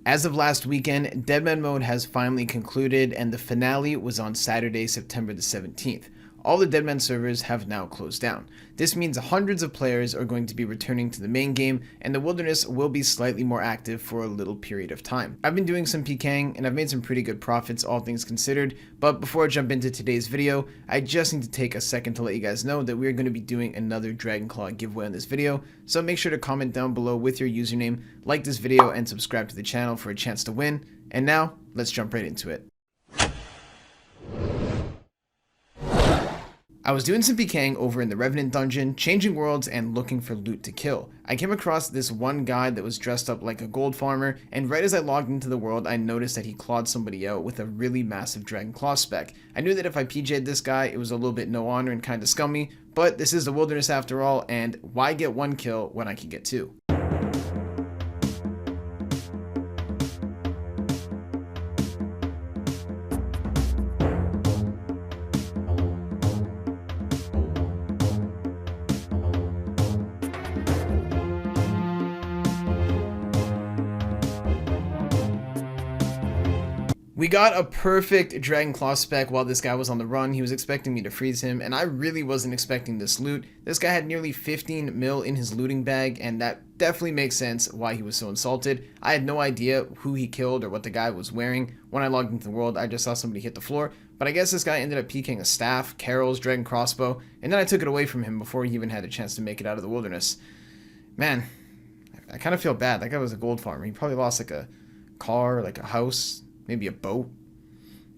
As of last weekend, Deadman mode has finally concluded and the finale was on Saturday, September the 17th. All the Deadman servers have now closed down. This means hundreds of players are going to be returning to the main game and the wilderness will be slightly more active for a little period of time. I've been doing some PKing and I've made some pretty good profits, all things considered, but before I jump into today's video, I just need to take a second to let you guys know that we're going to be doing another Dragonclaw giveaway on this video, so make sure to comment down below with your username, like this video, and subscribe to the channel for a chance to win. And now, let's jump right into it. I was doing some PKing over in the Revenant dungeon, changing worlds and looking for loot to kill. I came across this one guy that was dressed up like a gold farmer, and right as I logged into the world, I noticed that he clawed somebody out with a really massive Dragonclaw spec. I knew that if I PJ'd this guy, it was a little bit no honor and kinda scummy, but this is the wilderness after all, and why get one kill when I can get two? We got a perfect Dragonclaw spec while this guy was on the run. He was expecting me to freeze him, and I really wasn't expecting this loot. This guy had nearly 15 mil in his looting bag, and that definitely makes sense why he was so insulted. I had no idea who he killed or what the guy was wearing. When I logged into the world, I just saw somebody hit the floor, but I guess this guy ended up PKing a staff, Carol's Dragon Crossbow, and then I took it away from him before he even had a chance to make it out of the wilderness. Man, I kind of feel bad. That guy was a gold farmer. He probably lost like a car, like a house, maybe a boat.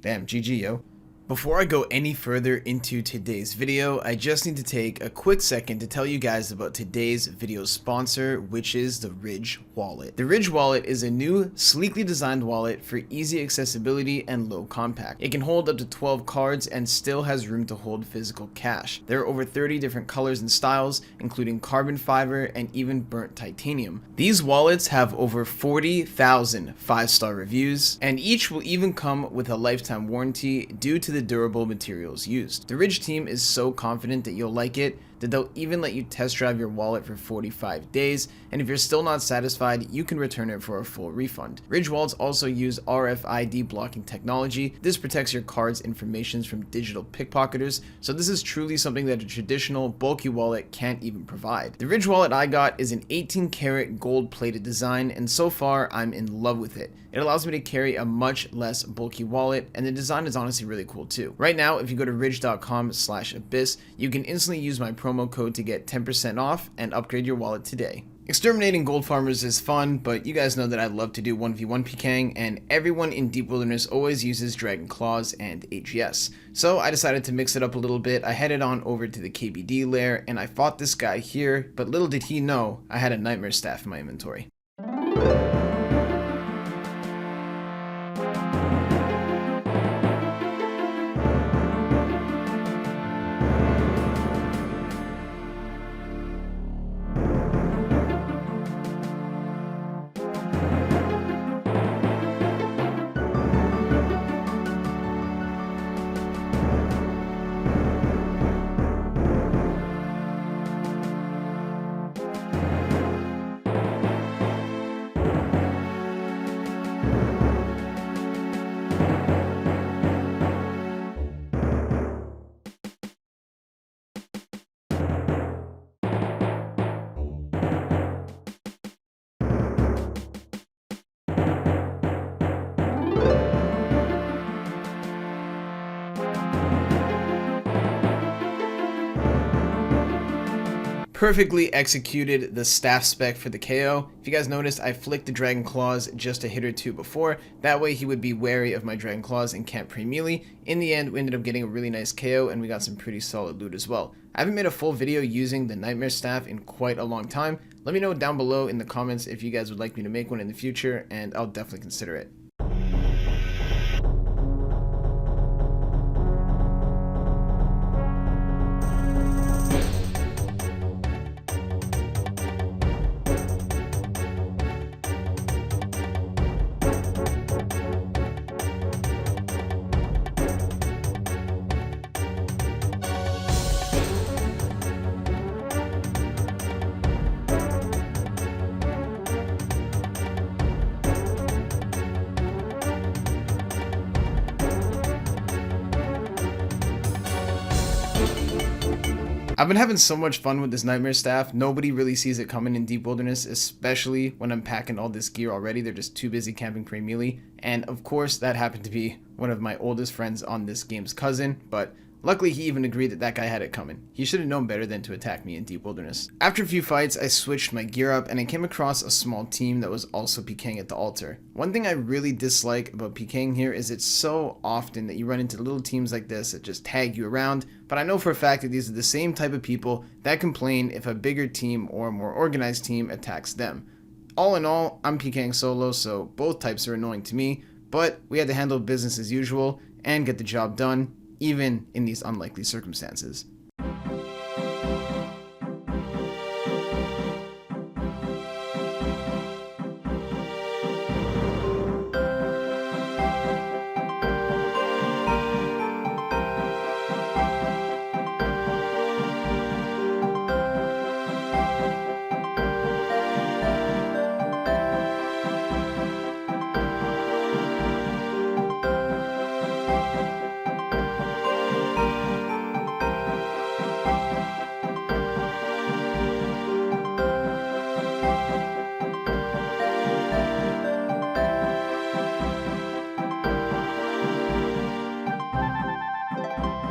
Damn, GG, yo. Before I go any further into today's video, I just need to take a quick second to tell you guys about today's video sponsor, which is the Ridge Wallet. The Ridge Wallet is a new, sleekly designed wallet for easy accessibility and low compact. It can hold up to 12 cards and still has room to hold physical cash. There are over 30 different colors and styles, including carbon fiber and even burnt titanium. These wallets have over 40,000 5-star reviews, and each will even come with a lifetime warranty due to the durable materials used. The Ridge team is so confident that you'll like it that they'll even let you test drive your wallet for 45 days, and if you're still not satisfied, you can return it for a full refund. Ridge wallets also use RFID blocking technology. This protects your card's information from digital pickpocketers, so this is truly something that a traditional bulky wallet can't even provide. The Ridge wallet I got is an 18-karat gold-plated design, and so far I'm in love with it. It allows me to carry a much less bulky wallet, and the design is honestly really cool too. Right now, if you go to ridge.com/abyss, you can instantly use my promo code to get 10% off and upgrade your wallet today. Exterminating gold farmers is fun, but you guys know that I love to do 1v1 PKing, and everyone in Deep Wilderness always uses Dragonclaws and AGS. So I decided to mix it up a little bit. I headed on over to the KBD lair, and I fought this guy here, but little did he know I had a Nightmare Staff in my inventory. Perfectly executed the staff spec for the KO. If you guys noticed, I flicked the Dragonclaws just a hit or two before. That way he would be wary of my Dragonclaws and can't pre-melee. In the end, we ended up getting a really nice KO and we got some pretty solid loot as well. I haven't made a full video using the Nightmare Staff in quite a long time. Let me know down below in the comments if you guys would like me to make one in the future, and I'll definitely consider it. I've been having so much fun with this Nightmare Staff. Nobody really sees it coming in Deep Wilderness, especially when I'm packing all this gear already. They're just too busy camping Prey Melee. And of course, that happened to be one of my oldest friends on this game's cousin, but luckily he even agreed that guy had it coming. He should have known better than to attack me in Deep Wilderness. After a few fights, I switched my gear up and I came across a small team that was also PKing at the altar. One thing I really dislike about PKing here is it's so often that you run into little teams like this that just tag you around, but I know for a fact that these are the same type of people that complain if a bigger team or a more organized team attacks them. All in all, I'm PKing solo, so both types are annoying to me, but we had to handle business as usual and get the job done, even in these unlikely circumstances.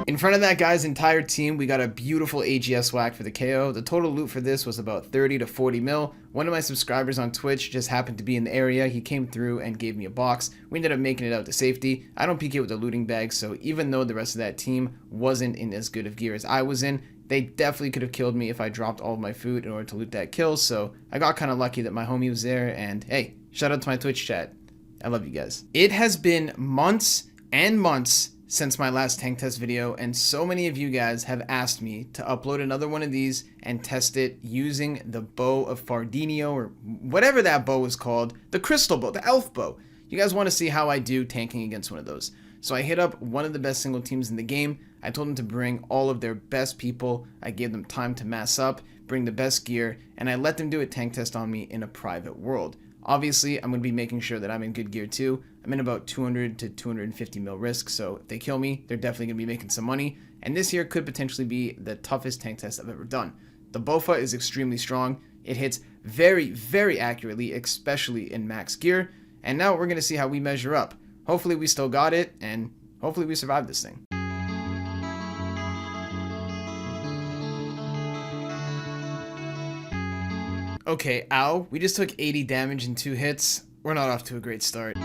In front of that guy's entire team, we got a beautiful AGS whack for the KO. The total loot for this was about 30 to 40 mil. One of my subscribers on Twitch just happened to be in the area. He came through and gave me a box. We ended up making it out to safety. I don't PK with the looting bag, so even though the rest of that team wasn't in as good of gear as I was in, they definitely could have killed me if I dropped all of my food in order to loot that kill. So I got kind of lucky that my homie was there, and hey, shout out to my Twitch chat. I love you guys. It has been months and months since my last tank test video, and so many of you guys have asked me to upload another one of these and test it using the bow of Fardinio, or whatever that bow is called, the crystal bow, the elf bow. You guys want to see how I do tanking against one of those. So I hit up one of the best single teams in the game. I told them to bring all of their best people. I gave them time to mass up, bring the best gear, and I let them do a tank test on me in a private world. Obviously, I'm going to be making sure that I'm in good gear too. I'm in about 200 to 250 mil risk, so if they kill me, they're definitely going to be making some money. And this here could potentially be the toughest tank test I've ever done. The Bofa is extremely strong. It hits very, very accurately, especially in max gear. And now we're going to see how we measure up. Hopefully we still got it, and hopefully we survive this thing. Okay, ow. We just took 80 damage in 2 hits. We're not off to a great start.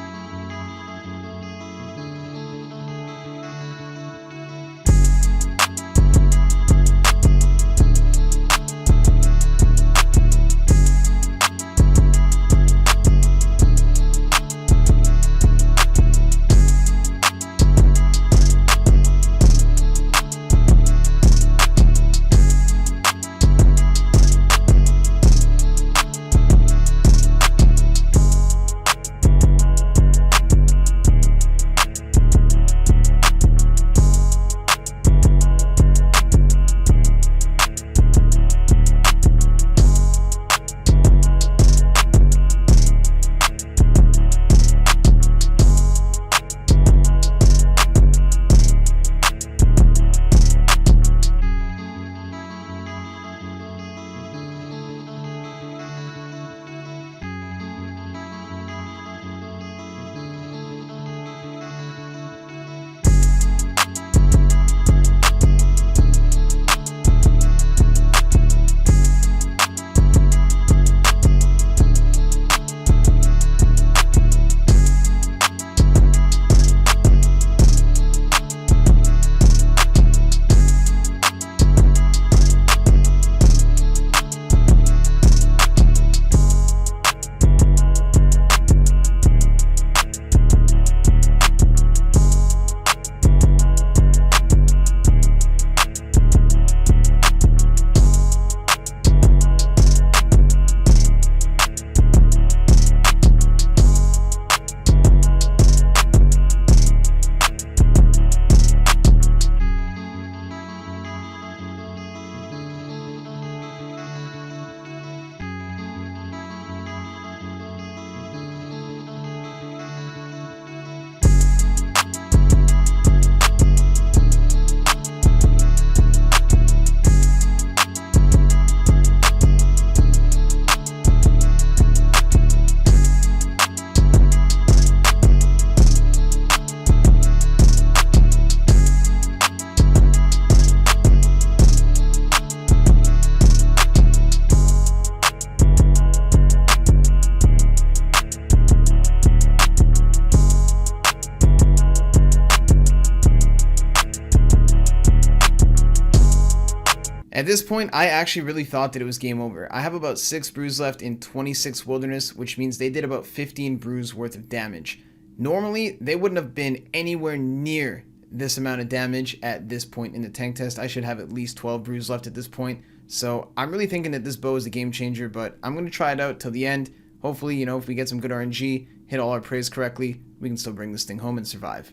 At this point, I actually really thought that it was game over. I have about 6 brews left in 26 wilderness, which means they did about 15 brews worth of damage. Normally, they wouldn't have been anywhere near this amount of damage at this point in the tank test. I should have at least 12 brews left at this point. So I'm really thinking that this bow is a game changer, but I'm going to try it out till the end. Hopefully, if we get some good RNG, hit all our praise correctly, we can still bring this thing home and survive.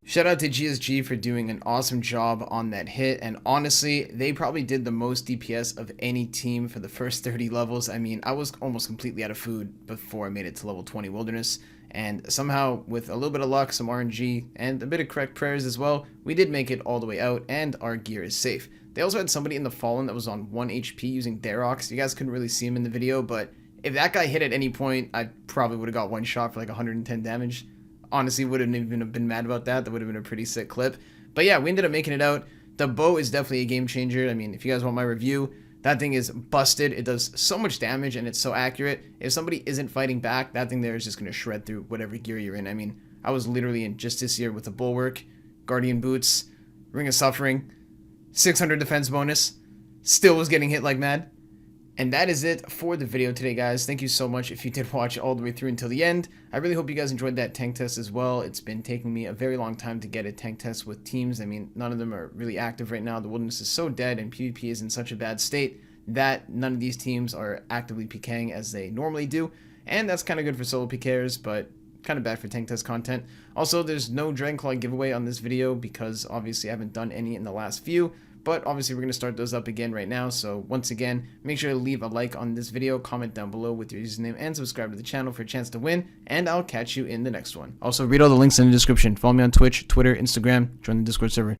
Shout out to GSG for doing an awesome job on that hit, and honestly, they probably did the most DPS of any team for the first 30 levels. I mean, I was almost completely out of food before I made it to level 20 wilderness, and somehow, with a little bit of luck, some RNG, and a bit of correct prayers as well, we did make it all the way out, and our gear is safe. They also had somebody in the Fallen that was on 1 HP using Darox. You guys couldn't really see him in the video, but if that guy hit at any point, I probably would have got one shot for like 110 damage. Honestly, wouldn't even have been mad about that. That would have been a pretty sick clip. But yeah, we ended up making it out. The bow is definitely a game changer. I mean, if you guys want my review, that thing is busted. It does so much damage and it's so accurate. If somebody isn't fighting back, that thing there is just going to shred through whatever gear you're in. I mean, I was literally in just this year with the Bulwark, Guardian Boots, Ring of Suffering, 600 defense bonus, still was getting hit like mad. And that is it for the video today, guys. Thank you so much if you did watch all the way through until the end. I really hope you guys enjoyed that tank test as well. It's been taking me a very long time to get a tank test with teams. I mean, none of them are really active right now. The wilderness is so dead and PvP is in such a bad state that none of these teams are actively PKing as they normally do. And that's kind of good for solo PKers, but kind of bad for tank test content. Also, there's no Dragonclaw giveaway on this video because obviously I haven't done any in the last few. But obviously we're going to start those up again right now. So once again, make sure to leave a like on this video, comment down below with your username, and subscribe to the channel for a chance to win. And I'll catch you in the next one. Also, read all the links in the description. Follow me on Twitch, Twitter, Instagram, join the Discord server.